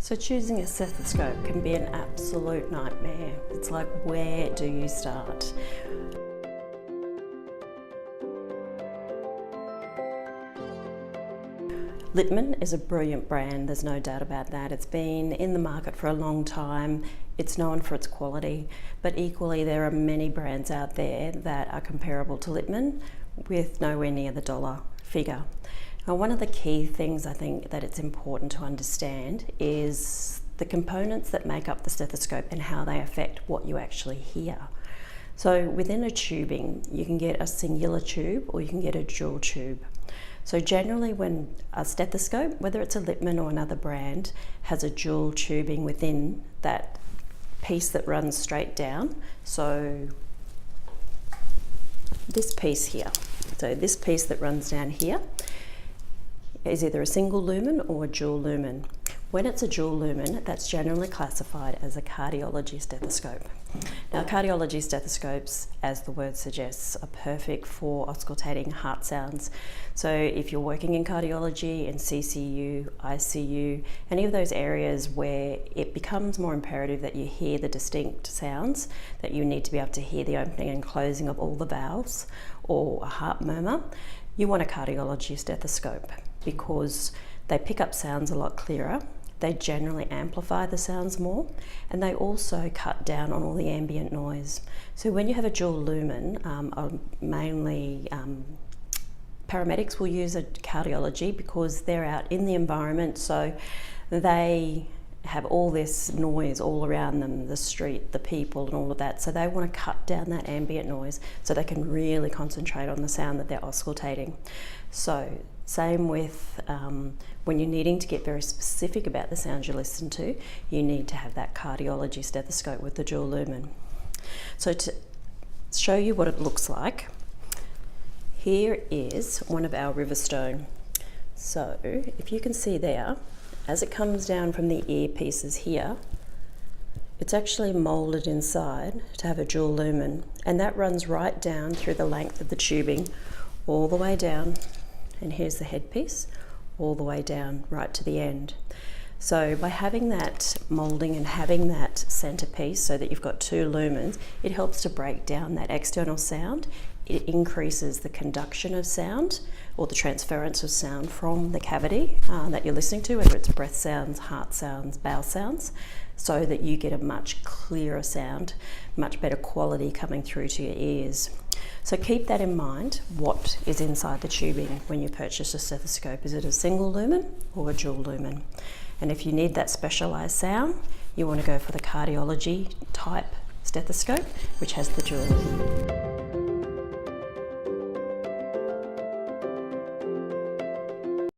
So choosing a stethoscope can be an absolute nightmare. It's like, where do you start? Littmann is a brilliant brand, there's no doubt about that. It's been in the market for a long time. It's known for its quality, but equally there are many brands out there that are comparable to Littmann with nowhere near the dollar figure. Now, one of the key things I think that it's important to understand is the components that make up the stethoscope and how they affect what you actually hear. So within a tubing, you can get a singular tube or you can get a dual tube. So generally when a stethoscope, whether it's a Littmann or another brand, has a dual tubing within that piece that runs straight down. So this piece here, so this piece that runs down here is either a single lumen or a dual lumen. When it's a dual lumen, that's generally classified as a cardiology stethoscope. Now, cardiology stethoscopes, as the word suggests, are perfect for auscultating heart sounds. So if you're working in cardiology, in CCU, ICU, any of those areas where it becomes more imperative that you hear the distinct sounds, that you need to be able to hear the opening and closing of all the valves or a heart murmur, you want a cardiology stethoscope because they pick up sounds a lot clearer. They generally amplify the sounds more, and they also cut down on all the ambient noise. So when you have a dual lumen, mainly paramedics will use a cardiology because they're out in the environment, so they have all this noise all around them, the street, the people and all of that. So they want to cut down that ambient noise so they can really concentrate on the sound that they're auscultating. So same with when you're needing to get very specific about the sounds you listen to, you need to have that cardiology stethoscope with the dual lumen. So to show you what it looks like, here is one of our Riverstone. So if you can see there, as it comes down from the earpieces here, it's actually moulded inside to have a dual lumen, and that runs right down through the length of the tubing, all the way down, and here's the headpiece, all the way down right to the end. So by having that moulding and having that centerpiece so that you've got two lumens, it helps to break down that external sound. It increases the conduction of sound or the transference of sound from the cavity that you're listening to, whether it's breath sounds, heart sounds, bowel sounds, so that you get a much clearer sound, much better quality coming through to your ears. So keep that in mind, what is inside the tubing when you purchase a stethoscope. Is it a single lumen or a dual lumen? And if you need that specialised sound, you want to go for the cardiology type stethoscope, which has the dual lumen.